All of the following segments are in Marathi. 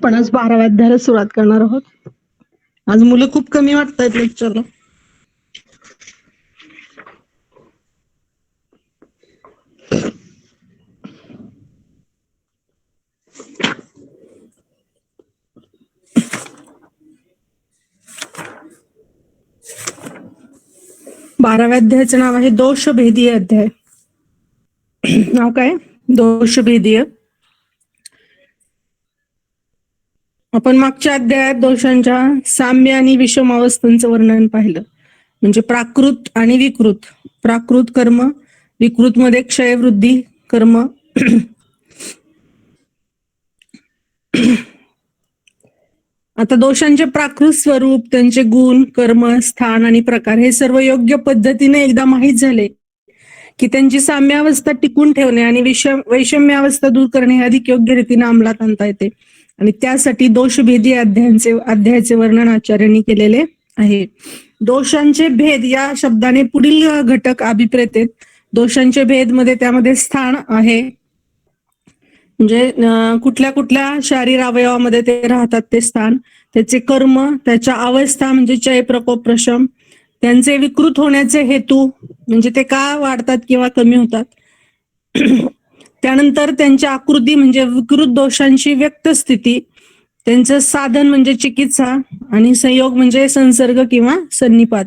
आपण आज 12व्या अध्यायाला सुरुवात करणार आहोत. आज मुलं खूप कमी वाटतायत लेक्चरला. बाराव्या अध्यायाचं नाव आहे दोषभेदीय अध्याय. नाव काय? दोषभेदीय. आपण मागच्या अध्यायात दोषांच्या साम्य आणि विषम अवस्थांचं वर्णन पाहिलं. म्हणजे प्राकृत आणि विकृत. प्राकृत कर्म, विकृत मध्ये क्षयवृद्धी कर्म. आता दोषांचे प्राकृत स्वरूप, त्यांचे गुण, कर्म, स्थान आणि प्रकार हे सर्व योग्य पद्धतीने एकदा माहीत झाले की त्यांची साम्यावस्था टिकून ठेवणे आणि वैषम्यावस्था दूर करणे हे अधिक योग्य रीतीने अंमलात आणता येते. आणि त्यासाठी दोषभेदी अध्यायाचे वर्णन आचार्यांनी केलेले आहे. दोषांचे भेद या शब्दाने पुढील घटक अभिप्रेत आहेत. दोषांचे भेद मध्ये त्यामध्ये स्थान आहे, म्हणजे कुठल्या कुठल्या शारीर अवयवामध्ये ते राहतात ते स्थान, त्याचे कर्म, त्याच्या अवस्था म्हणजे चय प्रकोप प्रशम, त्यांचे विकृत होण्याचे हेतू म्हणजे ते का वाढतात किंवा कमी होतात, त्यानंतर त्यांची आकृती म्हणजे विकृत दोषांची व्यक्त स्थिती, त्यांचं साधन म्हणजे चिकित्सा, आणि संयोग म्हणजे संसर्ग किंवा सन्निपात.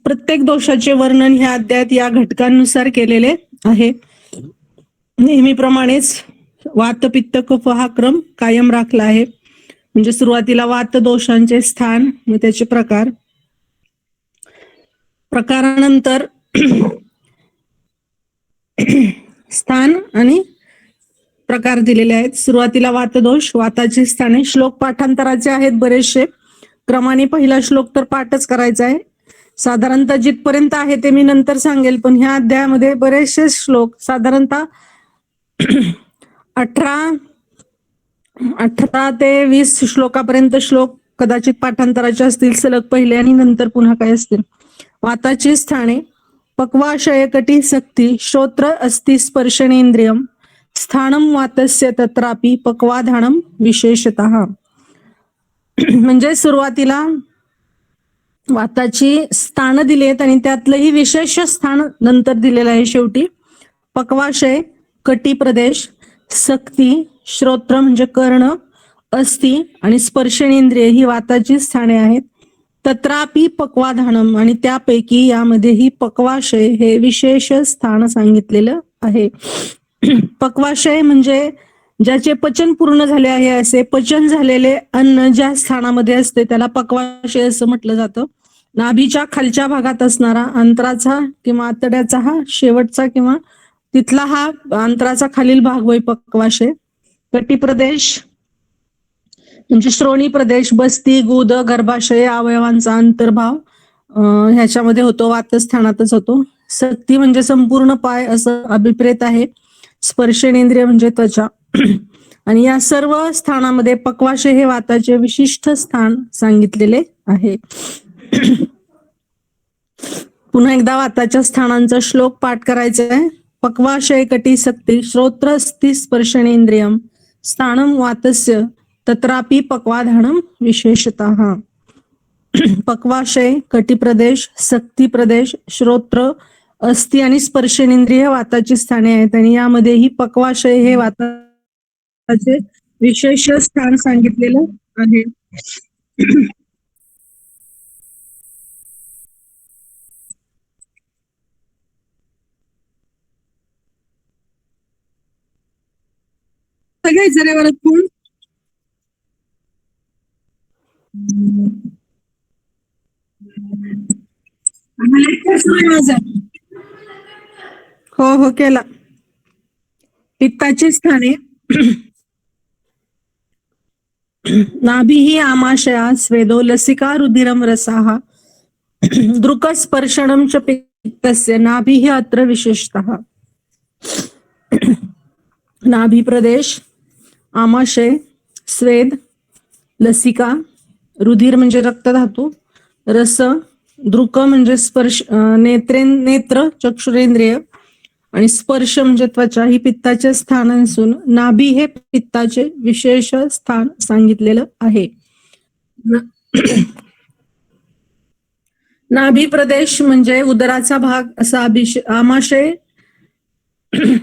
प्रत्येक दोषाचे वर्णन ह्या अध्यायात या घटकांनुसार केलेले आहे. नेहमीप्रमाणेच वात पित्त कफ हा क्रम कायम राखला आहे. म्हणजे सुरुवातीला वात दोषांचे स्थान, मग त्याचे प्रकार, प्रकारानंतर स्थान आणि प्रकार दिलेले आहेत. सुरुवातीला वातदोष, वाताची स्थाने. श्लोक पाठांतराचे आहेत बरेचसे. क्रमाने पहिला श्लोक तर पाठच करायचा आहे. साधारणतः जिथपर्यंत आहे ते मी नंतर सांगेल, पण ह्या अध्यायामध्ये बरेचसे श्लोक साधारणतः 18 ते 20 श्लोकापर्यंत श्लोक कदाचित पाठांतराचे असतील सलग पहिले, आणि नंतर पुन्हा काय असतील. वाताची स्थाने. पक्वाशय कटी सक्ती श्रोत्र अस्ति स्पर्शनेंद्रियम स्थानम वातस्य तत्रापि पक्वाधानम विशेषतः. म्हणजे सुरुवातीला वाताची स्थान दिली आहेत आणि त्यातलंही विशेष स्थान नंतर दिलेलं आहे शेवटी. पक्वाशय कटी प्रदेश, सक्ती श्रोत्र म्हणजे कर्ण, अस्ति आणि स्पर्शनेंद्रिय ही वाताची स्थाने आहेत. तत्रापि पक्वाधानम, आणि त्यापैकी यामध्येही पक्वाशय हे विशेष स्थान सांगितलेलं आहे. पक्वाशय म्हणजे ज्याचे पचन पूर्ण झाले आहे असे पचन झालेले अन्न ज्या स्थानामध्ये असते त्याला पक्वाशय असं म्हटलं जातं. नाभीच्या खालच्या भागात असणारा अंतराचा किंवा आतड्याचा हा शेवटचा किंवा तिथला हा अंतराचा खालील भाग होय पक्वाशय. कटी प्रदेश म्हणजे श्रोणी प्रदेश, बस्ती, गुद, गर्भाशय अवयवांचा अंतर्भाव ह्याच्यामध्ये होतो, वातस्थानातच होतो. सक्ती म्हणजे संपूर्ण पाय असं अभिप्रेत आहे. स्पर्शनेंद्रिय म्हणजे त्वचा. आणि या सर्व स्थानामध्ये पक्वाशय हे वाताचे विशिष्ट स्थान सांगितलेले आहे. पुन्हा एकदा वाताच्या स्थानांचा श्लोक पाठ करायचा आहे. पक्वाशय कटी सक्ती श्रोत्र अस्ति स्पर्शनेंद्रियम स्थानम वातस्य तत्रापि पक्वाधानम विशेषतः. पक्वाशय, कटी प्रदेश, सक्ती प्रदेश, श्रोत्र, अस्ति आणि स्पर्शनेंद्रिय वाताची स्थाने आहेत, आणि यामध्येही पक्वाशय हे वाताचे विशेष स्थान सांगितलेलं आहे. सगळे जरा वरत कोण हो हो केला. पित्ताची स्थाने. नाभी आमाशया स्वेदो लसिका रुधिरम रसाः दृक स्पर्शनम च पित्तस्य नाभी अत्र विशेषतः. नाभी प्रदेश, आमाशय, स्वेद, लसिका, रुधिर म्हणजे रक्तधातू, रस, दृक म्हणजे स्पर्श नेत्र चक्षुरेंद्रिय, आणि स्पर्श म्हणजे त्वचा ही पित्ताचे स्थान असून नाभी हे पित्ताचे विशेष स्थान सांगितलेलं आहे. नाभी प्रदेश म्हणजे उदराचा भाग असा आमाशय,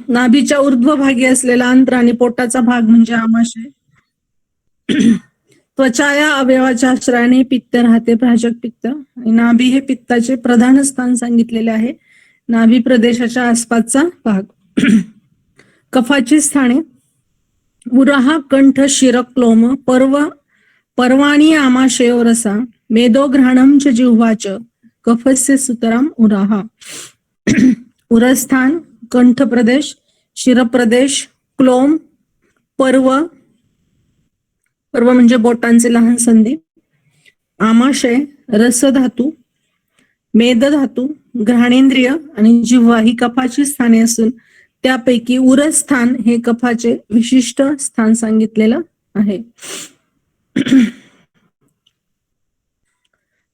नाभीच्या ऊर्ध्वभागी असलेला अंत्र आणि पोटाचा भाग म्हणजे आमाशय. त्वचा या अवयवाच्या आश्रयाने पित्त राहते, प्राजक पित्त. आणि नाभी हे पित्ताचे प्रधान स्थान सांगितलेले आहे, नाभी प्रदेशाच्या आसपासचा भाग. कफाची स्थाने उराहा, कंठ, शिरक, क्लोम, पर्वाणी आमाशयोरसा, मेदोघ्राणम च जिह्वाच, कफस्य सुतराम उराहा. उरस्थान, कंठ प्रदेश, शिरप्रदेश, क्लोम, पर्व म्हणजे बोटांचे लहान संधी, आमाशय, रसधातू, मेदधातू, घ्राणेंद्रिय आणि जिव्हा ही कफाची स्थाने असून त्यापैकी उरस्थान हे कफाचे विशिष्ट स्थान सांगितलेलं आहे.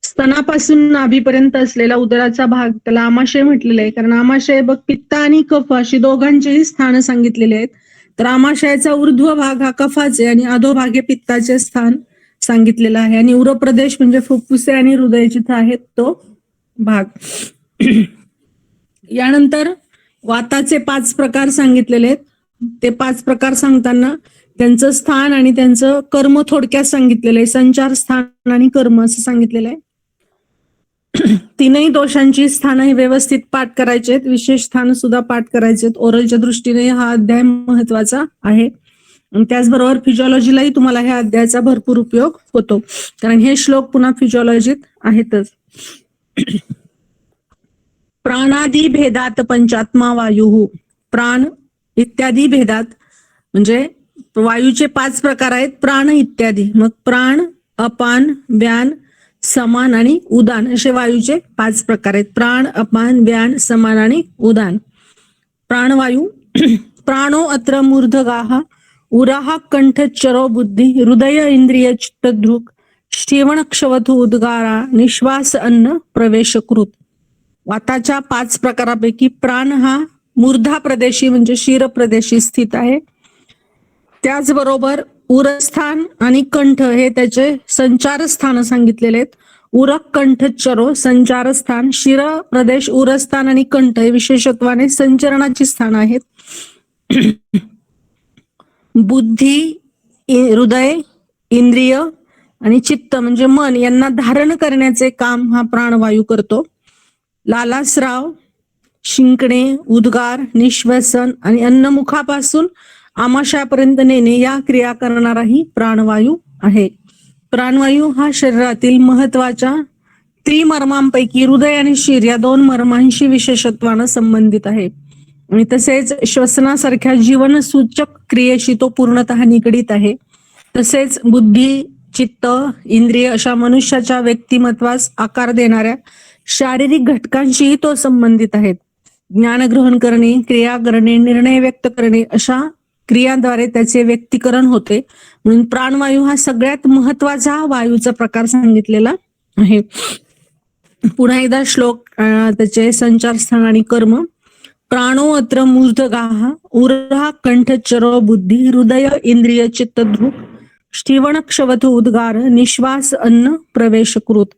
स्तनापासून नाभीपर्यंत असलेला उदराचा भाग त्याला आमाशय म्हटलेला आहे, कारण आमाशय बघ पित्त आणि कफ अशी दोघांचेही स्थान सांगितलेले आहेत. तर आमाशयाचा ऊर्ध्व भाग हा कफाचे आणि अधोभागे पित्ताचे स्थान सांगितलेलं आहे. आणि उरप्रदेश म्हणजे फुफ्फुसे आणि हृदय जिथे आहेत तो भाग. यानंतर वाताचे 5 प्रकार सांगितलेले आहेत. ते 5 प्रकार सांगताना त्यांचं स्थान आणि त्यांचं कर्म थोडक्यात सांगितलेलं आहे. संचार, स्थान आणि कर्म असं सांगितलेलं आहे. तीनही दोषांची स्थानं ही व्यवस्थित पाठ करायची आहेत, विशेष स्थान सुद्धा पाठ करायचे आहेत. ओरलच्या दृष्टीने हा अध्याय महत्वाचा आहे. त्याचबरोबर फिजिओलॉजीलाही तुम्हाला ह्या अध्यायाचा भरपूर उपयोग होतो, कारण हे श्लोक पुन्हा फिजिओलॉजीत आहेतच. प्राणादी भेदात पंचात्मा वायू, प्राण इत्यादी भेदात म्हणजे वायूचे 5 प्रकार आहेत, प्राण इत्यादी. मग प्राण, अपान, व्यान, समान आणि उदान असे वायूचे 5 प्रकार आहेत. प्राण, अपान, व्यान, समान आणि उदान. प्राणवायू प्राणो अत्र मूर्धगाः, उराः कंठ चरो बुद्धी, हृदय इंद्रिय चित्तदृक्, श्रवणक्षवथु उद्गारा, निश्वास अन्न प्रवेशकृत. वाताच्या 5 प्रकारापैकी प्राण हा मूर्धा प्रदेशी म्हणजे शिर प्रदेशी स्थित आहे. त्याचबरोबर उरस्थान आणि कंठ हे त्याचे संचार स्थान सांगितलेले आहेत. उरक, कंठ, चरो संचार स्थान, शिर प्रदेश, उरस्थान आणि कंठ हे विशेषत्वाने संचरणाची स्थान आहेत. बुद्धी, हृदय, इंद्रिय आणि चित्त म्हणजे मन यांना धारण करण्याचे काम हा प्राणवायू करतो. लालास्राव, शिंकणे, उद्गार, निश्वसन आणि अन्नमुखापासून आमाशयापर्यंत नेणे या क्रिया करणाराही प्राणवायू आहे. प्राणवायू हा शरीरातील महत्वाच्या त्रिमर्मांपैकी हृदय आणि शिर या 2 मर्मांशी विशेषत्वानं संबंधित आहे. आणि तसेच श्वसनासारख्या जीवनसूचक क्रियेशी तो पूर्णतः निगडीत आहे. तसेच बुद्धी, चित्त, इंद्रिय अशा मनुष्याच्या व्यक्तिमत्वास आकार देणाऱ्या शारीरिक घटकांशीही तो संबंधित आहे. ज्ञान ग्रहण करणे, क्रिया करणे, निर्णय व्यक्त करणे अशा क्रियांद्वारे त्याचे व्यक्तीकरण होते. म्हणून प्राणवायू हा सगळ्यात महत्वाचा वायूचा प्रकार सांगितलेला आहे. पुन्हा एकदा श्लोक त्याचे संचारस्थान आणि कर्म. प्राणो अत्र मूर्धगाः, उरः कंठ चरो बुद्धी, हृदय इंद्रिय चित्तदृक्, श्रवणक्षवथु उद्गार, निश्वास अन्न प्रवेशकृत.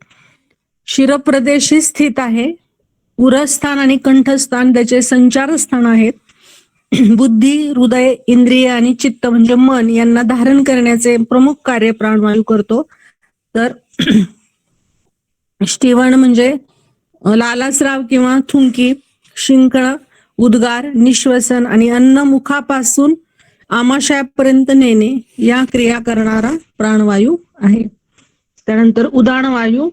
शिरप्रदेशी स्थित आहे. उरस्थान आणि कंठस्थान त्याचे संचार स्थान आहेत. बुद्धी, हृदय, इंद्रिय आणि चित्त म्हणजे मन यांना धारण करण्याचे प्रमुख कार्य प्राणवायू करतो. तर श्रवण म्हणजे लालास्राव किंवा थुंकी, शिंकणं, उद्गार, निश्वसन आणि अन्न मुखापासून आमाशयापर्यंत नेणे या क्रिया करणारा प्राणवायू आहे. त्यानंतर उदानवायू.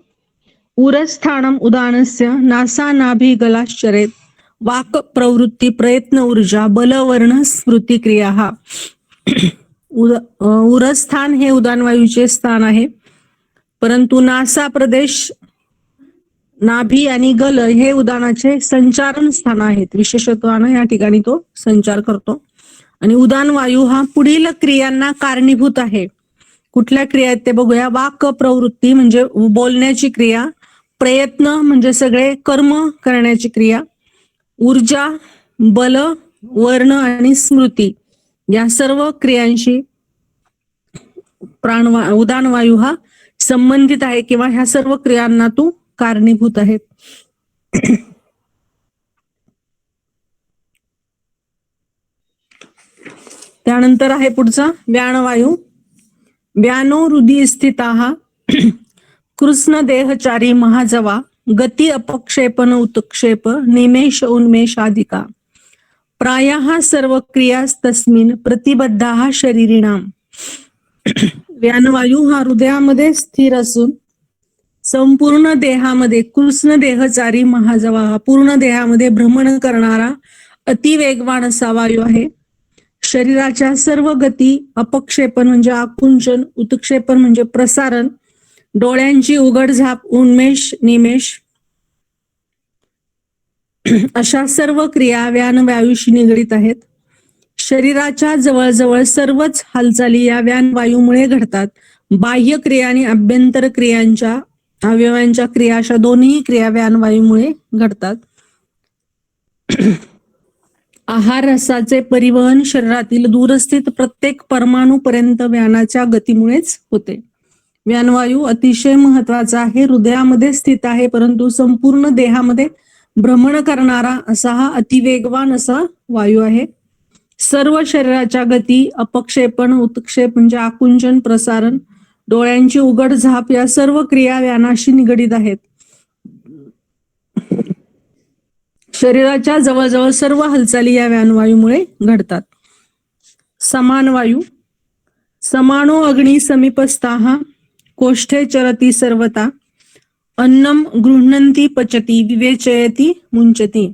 उरस्थानम उदानस्य नासा नाभी गलाश्चरेत, वाक प्रवृत्ती प्रयत्न ऊर्जा बलवर्ण स्मृती क्रिया. हा उरस्थान हे उदानवायूचे स्थान आहे, परंतु नासा प्रदेश, नाभी आणि गल हे उदानाचे संचारण स्थान आहेत. विशेषत्वानं या ठिकाणी तो संचार करतो. आणि उदान वायू हा पुढील क्रियांना कारणीभूत आहे. कुठल्या क्रिया आहेत ते बघूया. वाक प्रवृत्ती म्हणजे बोलण्याची क्रिया, प्रयत्न म्हणजे सगळे कर्म करण्याची क्रिया, ऊर्जा बल, वर्ण आणि स्मृती या सर्व क्रियांशी उदान वायू हा संबंधित आहे किंवा ह्या सर्व क्रियांना तो कारणीभूत आहे. त्यानंतर आहे पुढचा व्यानवायू. व्यानो हृदय स्थिता कृष्ण देहचारी महाजवा गती अपक्षेपण उत्क्षेप निमेष उन्मेषाधिका प्रायः सर्व क्रियास्तस्मिन् प्रतिबद्धाः शरीरिणाम. व्यानवायू हा हृदयामध्ये स्थिर असून संपूर्ण देहामध्ये कृष्ण देहचारी महाजवा हा पूर्ण देहामध्ये भ्रमण करणारा अतिवेगवान असा वायू आहे. शरीराच्या सर्व गती, अपक्षेपण म्हणजे आकुंचन, उत्क्षेपण म्हणजे प्रसारण, डोळ्यांची उघडझाप, उन्मेष, निमेष अशा सर्व क्रिया व्यानवायूशी निगडीत आहेत. शरीराच्या जवळजवळ सर्वच हालचाली या व्यानवायूमुळे घडतात. बाह्य क्रिया आणि आभ्यंतर क्रियांच्या अवयवांच्या क्रिया अशा दोन्ही क्रिया व्यानवायूमुळे घडतात. आहार रसाचे परिवहन शरीरातील दूरस्थित प्रत्येक परमाणूपर्यंत व्यानाच्या गतीमुळेच होते. व्यानवायू अतिशय महत्वाचा आहे. हृदयामध्ये स्थित आहे परंतु संपूर्ण देहामध्ये भ्रमण करणारा असा हा अतिवेगवान असा वायू आहे. सर्व शरीराच्या गती, अपक्षेपण, उत्क्षेप म्हणजे आकुंचन, प्रसारण, डोळ्यांची उघड झाप या सर्व क्रिया व्यानाशी निगडीत आहेत. शरीराच्या जवळजवळ सर्व हालचाली या व्यानवायूमुळे घडतात. समान वायू. समानो अग्नी समीपस्थाः कोष्ठे चरती सर्वता अन्नम गृह्णन्ति पचती विवेचयति मुंचती.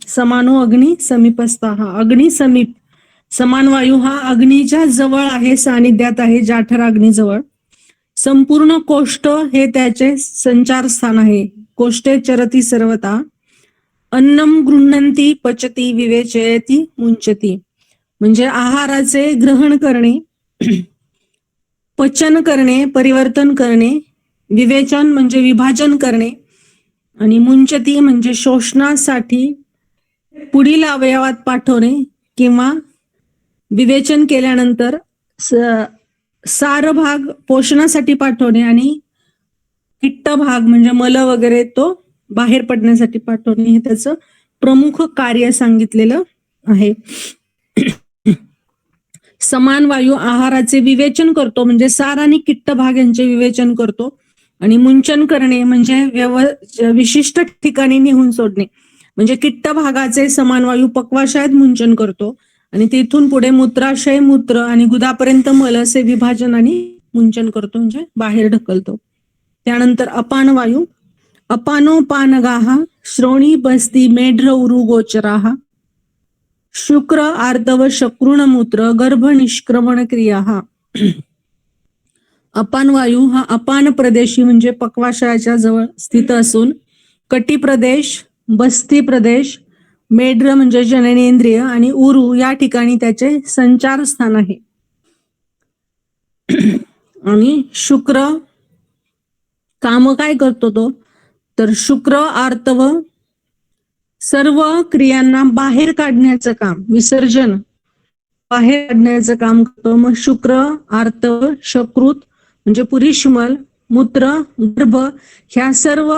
समानो अग्नी समीपस्थाः अग्नी समीप. समान वायू हा अग्नीच्या जवळ आहे, सानिध्यात आहे, जाठर अग्नीजवळ. संपूर्ण कोष्ठ हे त्याचे संचार स्थान आहे. कोष्ठे चरती सर्वता अन्नम गृह्णन्ति पचती विवेचयति मुंचती म्हणजे आहाराचे ग्रहण करणे, पचन करणे, परिवर्तन करणे, विवेचन म्हणजे विभाजन करणे आणि मुंचती म्हणजे शोषणासाठी पुढील अवयवात पाठवणे किंवा विवेचन केल्यानंतर सार भाग पोषणासाठी पाठवणे आणि किट्ट भाग म्हणजे मल वगैरे तो बाहेर पडण्यासाठी पाठवणे हे त्याचं प्रमुख कार्य सांगितलेलं आहे. समान वायू आहाराचे विवेचन करतो म्हणजे सार आणि किट्ट भाग यांचे विवेचन करतो आणि मुंचन करणे म्हणजे विशिष्ट ठिकाणी नेऊन सोडणे म्हणजे किट्ट भागाचे समान वायू पक्वाशयात मुंचन करतो आणि तिथून पुढे मूत्राशय, मूत्र आणि गुदापर्यंत मल असे विभाजन आणि मुंचन करतो म्हणजे बाहेर ढकलतो. त्यानंतर अपान वायू. अपानोपानगाः श्रोणी बस्ती मेढ्र उरु गोचराः शुक्र आर्तव शकृणमूत्र गर्भ निष्क्रमण क्रिया. अपान वायू हा अपान प्रदेशी म्हणजे पक्वाशयाच्या जवळ स्थित असून कटी प्रदेश, बस्ती प्रदेश, मेढ्र म्हणजे जननेंद्रिय आणि उरू या ठिकाणी त्याचे संचार स्थान आहे. आणि शुक्र काम काय करतो तो तर शुक्र आर्तव सर्व क्रियांना बाहेर काढण्याचं काम, विसर्जन बाहेर काढण्याचं काम करतो. मग शुक्र आर्तव शकृत म्हणजे पुरीश्मल, मूत्र, गर्भ ह्या सर्व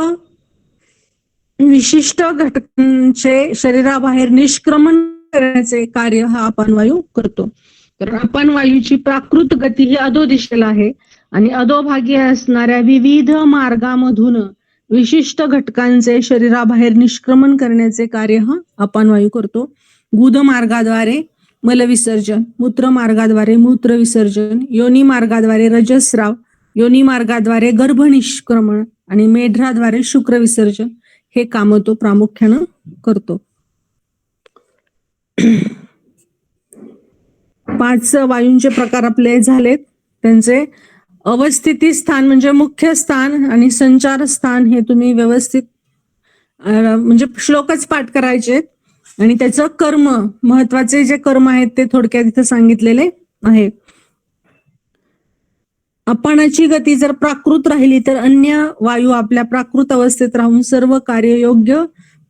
विशिष्ट घटकांचे शरीराबाहेर निष्क्रमण करण्याचे कार्य हा अपान वायू करतो. तर अपान वायूची प्राकृत गती ही अधोदिशेला आहे आणि अधोभागी असणाऱ्या विविध मार्गामधून विशिष्ट घटकांचे शरीराबाहेर निष्क्रमण करण्याचे कार्य हा अपान वायू करतो. गुद मार्गाद्वारे मलविसर्जन, मूत्र मार्गाद्वारे मूत्र विसर्जन, योनी मार्गाद्वारे रजस्राव, योनी मार्गाद्वारे गर्भ निष्क्रमण आणि मेढ्राद्वारे शुक्र विसर्जन हे काम तो प्रामुख्यानं करतो. 5 वायूंचे प्रकार आपले झालेत. त्यांचे अवस्थिती स्थान म्हणजे मुख्य स्थान आणि संचार स्थान हे तुम्ही व्यवस्थित म्हणजे श्लोकच पाठ करायचे आणि त्याचं कर्म, महत्वाचे जे कर्म आहेत ते थोडक्यात इथं सांगितलेले आहे. अपानाची गती जर प्राकृत राहिली तर अन्य वायू आपल्या प्राकृत अवस्थेत राहून सर्व कार्य योग्य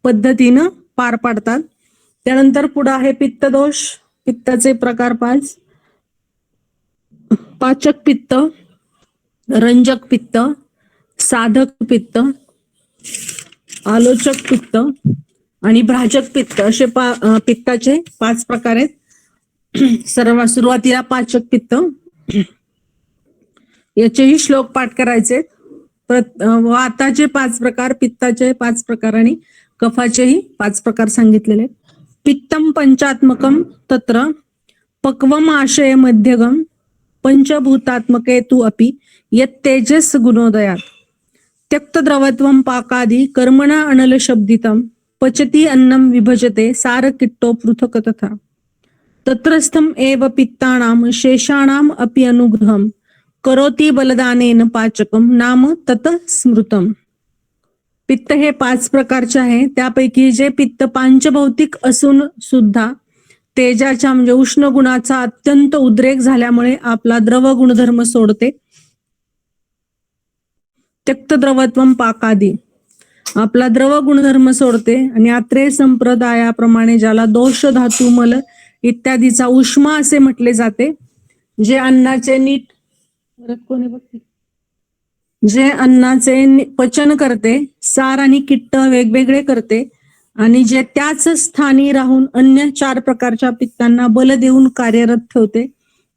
पद्धतीनं पार पाडतात. त्यानंतर पुढे आहे पित्तदोष. पित्ताचे प्रकार 5: पाचक पित्त, रंजक पित्त, साधक पित्त, आलोचक पित्त आणि भ्राजक पित्त असे पित्ताचे 5 प्रकार आहेत. सर्व सुरुवातीला पाचक पित्त, याचेही श्लोक पाठ करायचे. वाताचे 5 प्रकार, पित्ताचे 5 प्रकार आणि कफाचेही 5 प्रकार सांगितलेले. पित्तम पंचात्मकम तत्र पक्वम आशय मध्यगम पंचभूतात्मके तु अपि यत्तेजस गुणोदयात त्यक्त द्रवत्वम पाकादि कर्मणा अनल शब्दितम पचती अन्नम विभजते सार किट्टो पृथक तथा तत्रस्थम एव पित्तानाम शेषाणाम अपि अनुग्रहम करोति बलदानेन पाचकम नाम तत स्मृतम. पित्त हे 5 प्रकारचे आहे. त्यापैकी जे पित्त पांचभौतिक असून सुद्धा तेजाच्या म्हणजे उष्ण गुणाचा अत्यंत उद्रेक झाल्यामुळे आपला द्रव गुणधर्म सोडते. त्यक्त द्रवत्वम पाकादी, आपला द्रव गुणधर्म सोडते आणि आत्रेय संप्रदायाप्रमाणे ज्याला दोष धातू मल इत्यादीचा उष्मा असे म्हटले जाते, जे अन्नाचे पचन करते, सार आणि किट्ट वेगवेगळे करते आणि जे त्याच स्थानी राहून अन्य 4 प्रकारच्या पित्तांना बल देऊन कार्यरत ठेवते,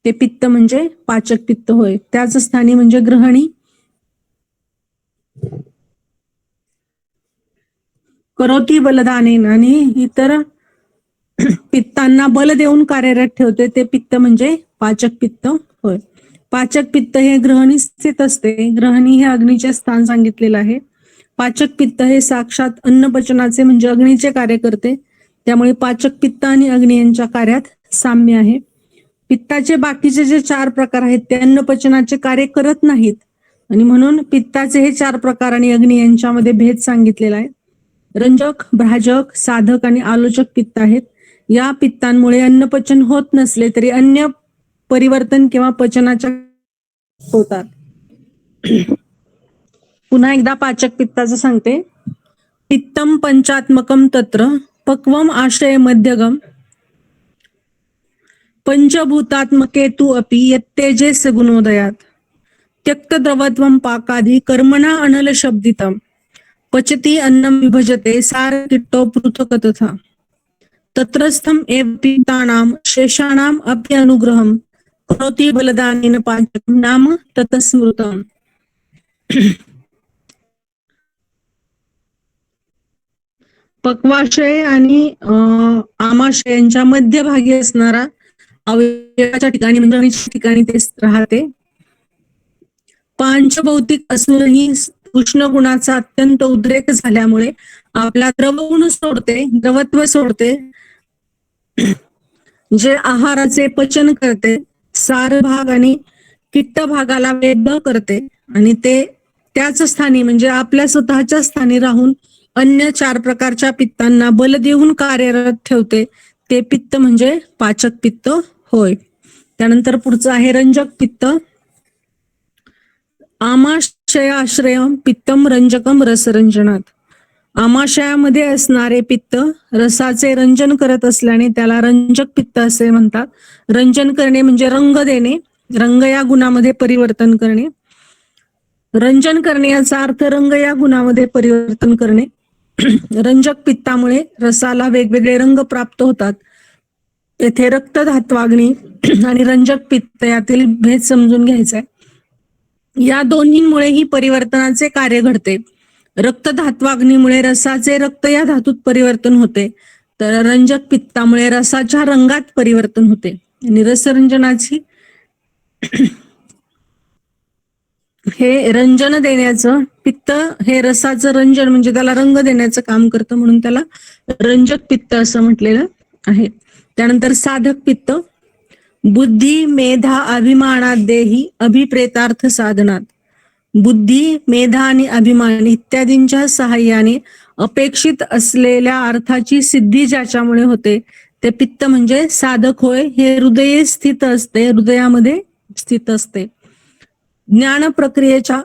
ते पित्त म्हणजे पाचक पित्त होय. त्याच स्थानी म्हणजे ग्रहणी, करोती बलदानेन आणि इतर पित्तांना बल देऊन कार्यरत ठेवते, ते पित्त म्हणजे पाचक पित्त होय. पाचक पित्त हे ग्रहणी स्थित असते. ग्रहणी हे अग्नीचे स्थान सांगितलेलं आहे. पाचक पित्त हे साक्षात अन्नपचनाचे म्हणजे अग्नीचे कार्य करते. त्यामुळे पाचक पित्त आणि अग्नी यांच्या कार्यात साम्य आहे. पित्ताचे बाकीचे जे 4 प्रकार आहेत ते अन्नपचनाचे कार्य करत नाहीत आणि म्हणून पित्ताचे हे 4 प्रकार आणि अग्नी यांच्यामध्ये भेद सांगितलेला आहे. रंजक, भ्राजक, साधक आणि आलोचक पित्त आहेत. या पित्तांमुळे अन्नपचन होत नसले तरी अन्य परिवर्तन किंवा पचनाच्या होतात. पुन्हा एकदा पाचक पित्ताचं सांगते. पित्तम पंचात्मकम तत्र पक्वम आश्रय मध्यगम पंचभूतात्मके तु अपि यत्तेजस गुणोदयात त्यक्त द्रवत्वम पाकादि कर्मणा अनल शब्दितम पचती अन्नम विभजते सार किट्टो पृथक तथा तत्रस्थम एव पित्तानाम शेषाणाम अपि अनुग्रहम करोति बलदानेन पाचकम नाम तत स्मृतम. पक्वाशय आणि आमाशय यांच्या मध्यभागी असणारा अवयवाच्या ठिकाणी म्हणजे ठिकाणी ते राहते. पांचभौतिक असूनही उष्ण गुणाचा अत्यंत उद्रेक झाल्यामुळे आपला द्रवगुण सोडते, द्रवत्व सोडते, जे आहाराचे पचन करते, सार भाग आणि किट्ट भागाला वेगळं करते आणि ते त्याच स्थानी म्हणजे आपल्या स्वतःच्या स्थानी राहून अन्य 4 प्रकारच्या पित्तांना बल देऊन कार्यरत ठेवते, ते पित्त म्हणजे पाचक पित्त होय. त्यानंतर पुढचं आहे रंजक पित्त. आमाशयाश्रय पित्तम रंजकम रसरंजनात. आमाशयामध्ये असणारे पित्त रसाचे रंजन करत असल्याने त्याला रंजक पित्त असे म्हणतात. रंजन करणे म्हणजे रंग देणे, रंग या गुणामध्ये परिवर्तन करणे. रंजन करणे याचा अर्थ रंग या गुणामध्ये परिवर्तन करणे. रंजक पित्तामुळे रसाला वेगवेगळे रंग प्राप्त होतात. येथे रक्तधात्वाग्नी आणि रंजक पित्त यातील भेद समजून घ्यायचा आहे. या दोन्हींमुळेही परिवर्तनाचे कार्य घडते. रक्तधात्वाग्नीमुळे रसाचे रक्त या धातूत परिवर्तन होते, तर रंजक पित्तामुळे रसाच्या रंगात परिवर्तन होते. आणि रसरंजनाची हे रंजन देण्याचं, पित्त हे रसाचं रंजन म्हणजे त्याला रंग देण्याचं काम करतं, म्हणून त्याला रंजक पित्त असं म्हटलेलं आहे. त्यानंतर साधक पित्त. बुद्धी मेधा अभिमानात देही अभिप्रेतार्थ साधनात. बुद्धी, मेधा आणि अभिमान इत्यादींच्या सहाय्याने अपेक्षित असलेल्या अर्थाची सिद्धी ज्याच्यामुळे होते, ते पित्त म्हणजे साधक होय. हे हृदये स्थित असते, हृदयामध्ये स्थित असते. ज्ञान प्राप्तीच्या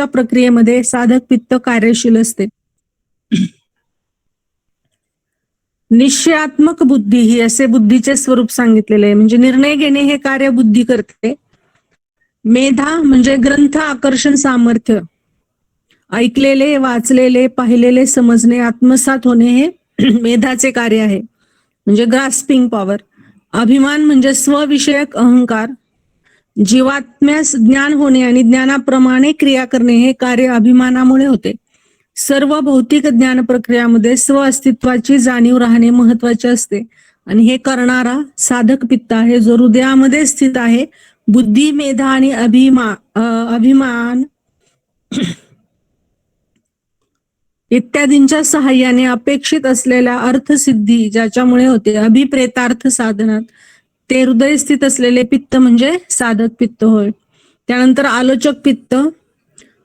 प्रक्रियेमध्ये साधक पित्त कार्यशील असते. निश्चयात्मक बुद्धी ही असे बुद्धीचे स्वरूप सांगितलेले आहे. म्हणजे निर्णय घेणे हे कार्य बुद्धी करते. मेधा म्हणजे ग्रंथ आकर्षण सामर्थ्य, ऐकलेले, वाचलेले, पाहिलेले समजणे, आत्मसात होणे हे मेधाचे कार्य आहे, म्हणजे ग्रास्पिंग पॉवर. अभिमान म्हणजे स्वविषयक अहंकार, जीवात्म्यास ज्ञान होणे आणि ज्ञानाप्रमाणे क्रिया करणे हे कार्य अभिमानामुळे होते. सर्व भौतिक ज्ञान प्रक्रियामध्ये स्व अस्तित्वाची जाणीव राहणे महत्वाचे असते आणि हे करणारा साधक पित्त आहे, जो हृदयामध्ये स्थित आहे. बुद्धी, मेधा आणि अभिमान इत्यादींच्या सहाय्याने अपेक्षित असलेल्या अर्थसिद्धी ज्याच्यामुळे होते अभिप्रेतार्थ साधनात, ते हृदय स्थित असलेले पित्त म्हणजे साधक पित्त होय. त्यानंतर आलोचक पित्त,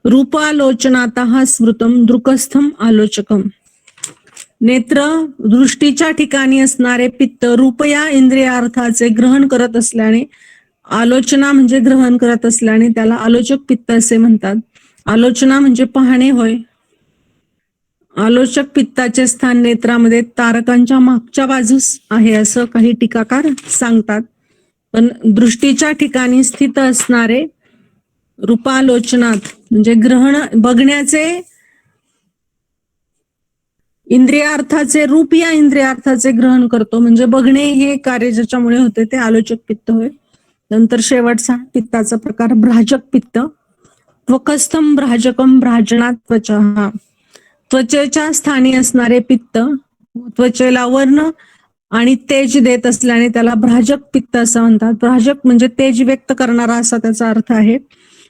रूपालोचनातः स्मृतम दृकस्थम आलोचकम. नेत्र दृष्टीच्या ठिकाणी असणारे पित्त रूप या इंद्रियार्थाचे ग्रहण करत असल्याने, आलोचना म्हणजे ग्रहण करत असल्याने त्याला आलोचक पित्त असे म्हणतात. आलोचना म्हणजे पाहणे होय. आलोचक पित्ताचे स्थान नेत्रामध्ये तारकांच्या मागच्या बाजूस आहे असं काही टीकाकार सांगतात. पण दृष्टीच्या ठिकाणी स्थित असणारे रूपालोचनात म्हणजे ग्रहण बघण्याचे इंद्रियार्थाचे, रूप या इंद्रियार्थाचे ग्रहण करतो, म्हणजे बघणे हे कार्य ज्याच्यामुळे होते ते आलोचक पित्त होय. नंतर शेवटचा पित्ताचा प्रकार भ्राजक पित्त. त्वकस्थम भ्राजकम भ्राजनात त्वचा, त्वचेच्या स्थानी असणारे पित्त त्वचेला वर्ण आणि तेज देत असल्याने त्याला भ्राजक पित्त असं म्हणतात. भ्राजक म्हणजे तेज व्यक्त करणारा असा त्याचा अर्थ आहे.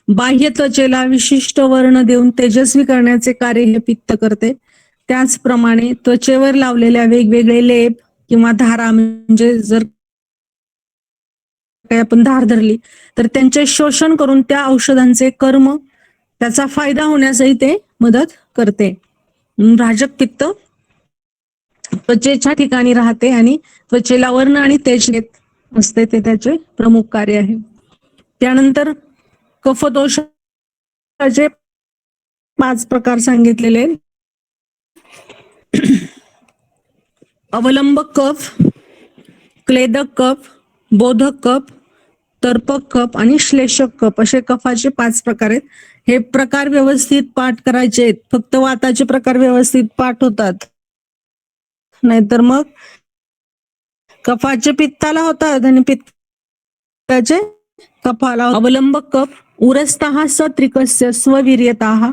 बाह्य त्वचेला विशिष्ट वर्ण देऊन तेजस्वी करण्याचे कार्य हे पित्त करते. त्याचप्रमाणे त्वचेवर लावलेल्या वेगवेगळे लेप किंवा धारा, म्हणजे जर काही आपण धार धरली तर त्यांचे शोषण करून त्या औषधांचे कर्म त्याचा फायदा होण्यासही ते मदत करते. भ्राजक पित्त त्वचेच्या ठिकाणी राहते आणि त्वचेला वर्ण आणि तेज देत असते, ते त्याचे प्रमुख कार्य आहे. त्यानंतर कफदोषाचे 5 प्रकार सांगितलेले. अवलंबक कफ, क्लेदक कफ, बोधक कफ, तर्पक कफ आणि श्लेषक कफ असे कफाचे 5 प्रकार आहेत. हे प्रकार व्यवस्थित पाठ करायचे आहेत. फक्त वाताचे प्रकार व्यवस्थित पाठ होतात, नाहीतर मग कफाचे पित्ताला होतात आणि पित्ताचे कफाला. अवलंबक कफ उरस्तः सत्रिकस्य स्ववीर्यतः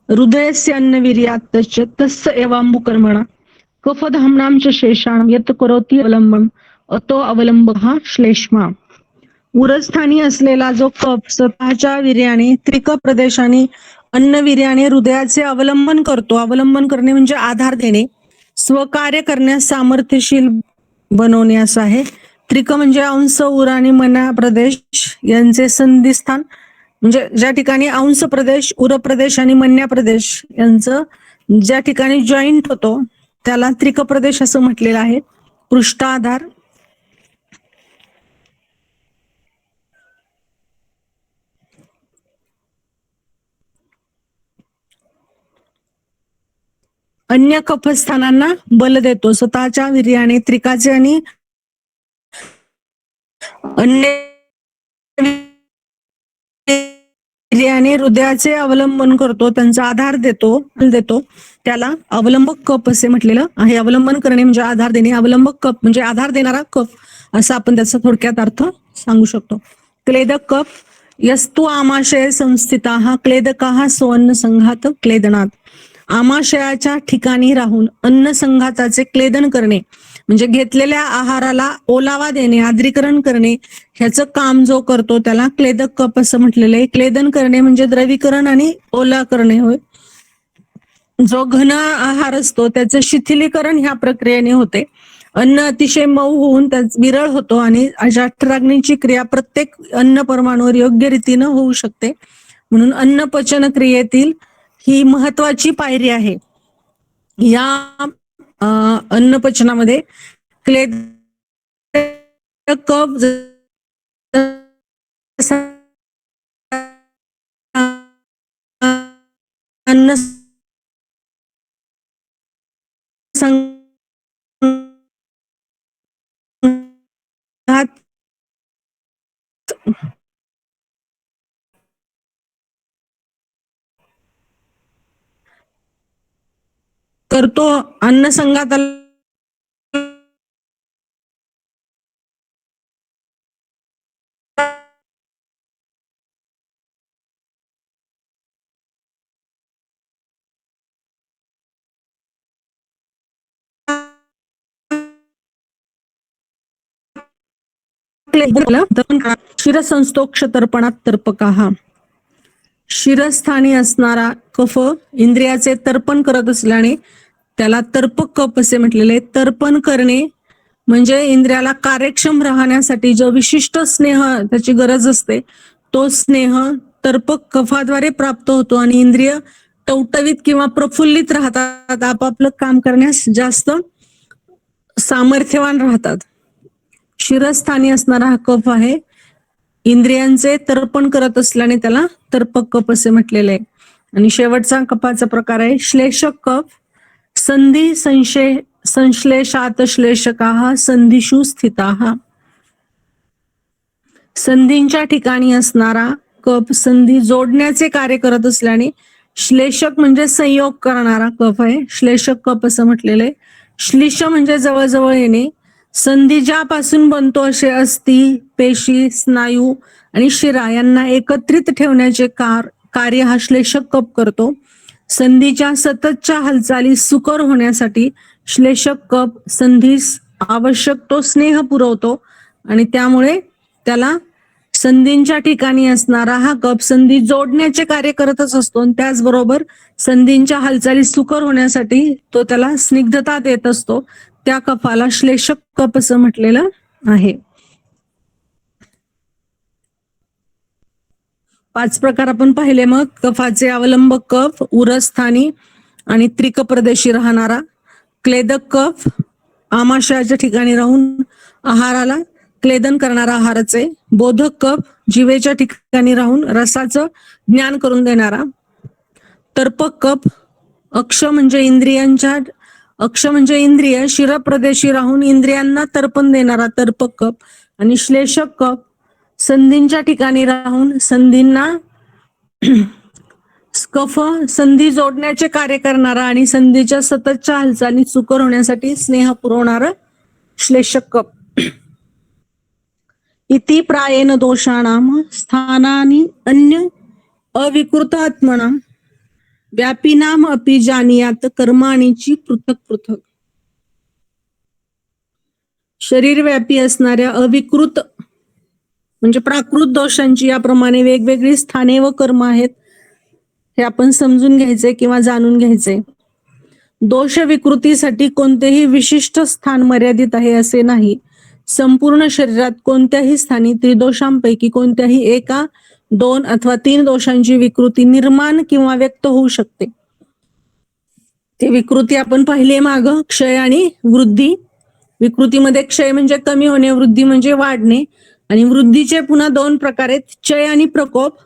हृदयस्य अन्नवीर्यात् तस्य एवाम्बुकर्मणा कफधाम्नां च शेषाणं यत् करोति अवलंबम अतो अवलंबकः श्लेष्मा. उरस्थानी असलेला जो कफ स्वतःच्या वीर्याने त्रिक प्रदेशाने अन्नवीर्याने हृदयाचे अवलंबन करतो. अवलंबन करणे म्हणजे आधार देणे, स्वकार्य करण्यास सामर्थ्यशील बनवणे असं आहे. त्रिक म्हणजे अंश, उर आणि मना प्रदेश यांचे संधिस्थान, म्हणजे ज्या ठिकाणी अंश प्रदेश, उर प्रदेश आणि मन्या प्रदेश यांचं ज्या ठिकाणी जॉईंट होतो त्याला त्रिक प्रदेश असं म्हटलेलं आहे. पृष्ठाधार, अन्य कफस्थानांना बल देतो. स्वतःच्या वीर्याने त्रिकाचे आणि अन्य वीर्याने हृदयाचे अवलंबन करतो, त्यांचा आधार देतो त्याला अवलंबक कफ असे म्हटलेलं आहे. अवलंबन करणे म्हणजे आधार देणे, अवलंबक कफ म्हणजे आधार देणारा कफ असा आपण त्याचा थोडक्यात अर्थ सांगू शकतो. क्लेदक कफ यस्तु आमाशय संस्थिताः क्लेदकाः स्वअन्न संघात क्लेदनात. आमाशयाच्या ठिकाणी राहून अन्न संघाताचे क्लेदन करणे म्हणजे घेतलेल्या आहाराला ओलावा देणे, आर्द्रीकरण करणे ह्याचं काम जो करतो त्याला क्लेदक कफ असं म्हटलेलं आहे. क्लेदन करणे म्हणजे द्रवीकरण आणि ओला करणे होय. जो घन आहार असतो त्याचं शिथिलीकरण ह्या प्रक्रियेने होते. अन्न अतिशय मऊ होऊन त्यात विरळ होतो आणि अजाठराग्नीची क्रिया प्रत्येक अन्न परमाणूवर योग्य रीतीनं होऊ शकते. म्हणून अन्न पचन क्रियेतील ही महत्वाची पायरी आहे. या अन्नपचनामध्ये क्लेद कफ अन्न तर तो अन्नसंघाताला शिरसंस्तोक्ष तर्पणात तर्पकाहा. शिरस्थानी असणारा कफ इंद्रियाचे तर्पण करत असल्याने त्याला तर्पक कफ असे म्हटलेले. तर्पण करणे म्हणजे इंद्रियाला कार्यक्षम राहण्यासाठी जो विशिष्ट स्नेह त्याची गरज असते तो स्नेह तर्पक कफाद्वारे प्राप्त होतो आणि इंद्रिय टवटवीत किंवा प्रफुल्लित राहतात, आपापलं काम करण्यास जास्त सामर्थ्यवान राहतात. शिरस्थानी असणारा हा कफ आहे, इंद्रियांचे तर्पण करत असल्याने त्याला तर्पक कफ असे म्हटलेले आहे. आणि शेवटचा कफाचा प्रकार आहे श्लेषक कफ. संधी संश्लेषात श्लेषकाः संधिषु स्थिताः. संधींच्या ठिकाणी असणारा कफ संधी जोडण्याचे कार्य करत असल्याने श्लेषक म्हणजे संयोग करणारा कफ आहे, श्लेषक कफ असं म्हटलेलं आहे. श्लिष म्हणजे जवळजवळ येणे. संधी ज्यापासून बनतो असे अस्थि, पेशी, स्नायू आणि शिरा यांना एकत्रित ठेवण्याचे कार्य हा श्लेषक कफ करतो. संधीच्या सततच्या हालचाली सुकर होण्यासाठी श्लेषक कफ संधीस आवश्यक तो स्नेह पुरवतो आणि त्यामुळे त्याला संधींच्या ठिकाणी असणारा हा कफ संधी जोडण्याचे कार्य करतच असतो आणि त्याचबरोबर संधींच्या हालचाली सुकर होण्यासाठी तो त्याला स्निग्धता देत असतो. त्या कफाला श्लेषक कफ असं म्हटलेलं आहे. 5 प्रकार आपण पाहिले. मग कफाचे अवलंबक कफ उरस्थानी आणि त्रिक प्रदेशी राहणारा. क्लेदक कफ आमाशयाच्या ठिकाणी राहून आहाराला क्लेदन करणारा आहाराचे. बोधक कफ जिवेच्या ठिकाणी राहून रसाचं ज्ञान करून देणारा. तर्पक कफ अक्ष म्हणजे इंद्रिय शिरप्रदेशी राहून इंद्रियांना तर्पण देणारा तर्पक कफ. आणि श्लेषक कफ संधींच्या ठिकाणी राहून संधींना कफ संधी जोडण्याचे कार्य करणारा आणि संधीच्या सततच्या हालचाली सुकर होण्यासाठी स्नेह पुरवणारा श्लेषक कफ. इति प्रायेण दोषाणाम स्थानानि अन्य अविकृत आत्मना व्यापीनाम अपि जानीयात कर्माणीची पृथक पृथक. शरीरव्यापी असणाऱ्या अविकृत म्हणजे प्राकृत दोषांची याप्रमाणे वेगवेगळी स्थाने व कर्म आहेत हे आपण समजून घ्यायचे किंवा जाणून घ्यायचे. दोष विकृतीसाठी कोणतेही विशिष्ट स्थान मर्यादित आहे असे नाही. संपूर्ण शरीरात कोणत्याही स्थानी त्रिदोषांपैकी कोणत्याही 1, 2 अथवा 3 दोषांची विकृती निर्माण किंवा व्यक्त होऊ शकते. ती विकृती आपण पाहिली माग क्षय आणि वृद्धी. विकृतीमध्ये क्षय म्हणजे कमी होणे, वृद्धी म्हणजे वाढणे. आणि वृद्धीचे पुन्हा 2 प्रकार आहेत, चय आणि प्रकोप.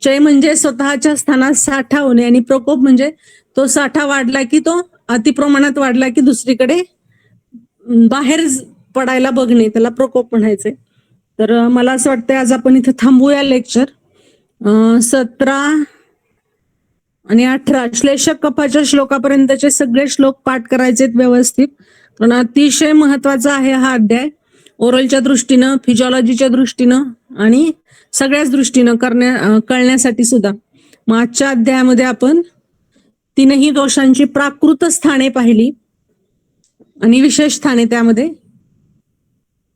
चय म्हणजे स्वतःच्या स्थानात साठा होणे आणि प्रकोप म्हणजे तो साठा वाढला की तो अतिप्रमाणात वाढला की दुसरीकडे बाहेर पडायला बघणे, त्याला प्रकोप म्हणायचे. तर मला असं वाटतं आज आपण इथे थांबूया लेक्चर. 17 आणि 18 श्लेषक कफाच्या श्लोकापर्यंतचे सगळे श्लोक पाठ करायचे व्यवस्थित, कारण अतिशय महत्वाचा आहे हा अध्याय. ओरलच्या दृष्टीनं, फिजिओलॉजीच्या दृष्टीनं आणि सगळ्याच दृष्टीनं कळण्यासाठी सुद्धा. मग आजच्या अध्यायामध्ये आपण 3ही दोषांची प्राकृत स्थाने पाहिली आणि विशेष स्थाने. त्यामध्ये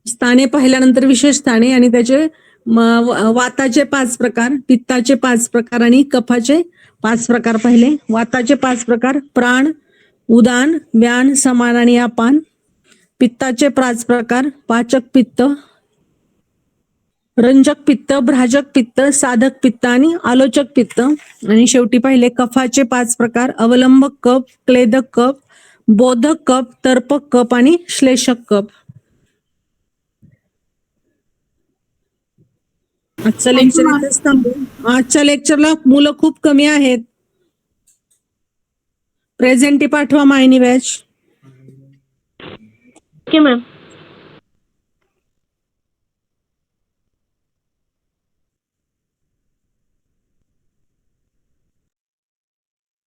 स्थाने पाहिल्यानंतर विशेष स्थाने आणि त्याचे वाताचे 5 प्रकार, पित्ताचे 5 प्रकार आणि कफाचे 5 प्रकार पाहिले. वाताचे 5 प्रकार प्राण, उदान, व्यान, समान आणि अपान. पित्ताचे 5 प्रकार पाचक पित्त, रंजक पित्त, भ्राजक पित्त, साधक पित्त आणि आलोचक पित्त. आणि शेवटी पाहिले कफाचे 5 प्रकार अवलंबक कफ, क्लेदक कफ, बोधक कफ, तर्पक कफ आणि श्लेषक कफ. आजचं लेक्चर इथेच थांबू. आजच्या लेक्चरला मुलं खूप कमी आहेत. प्रेझेंटी पाठवा मायनी बॅच. Okay ma'am.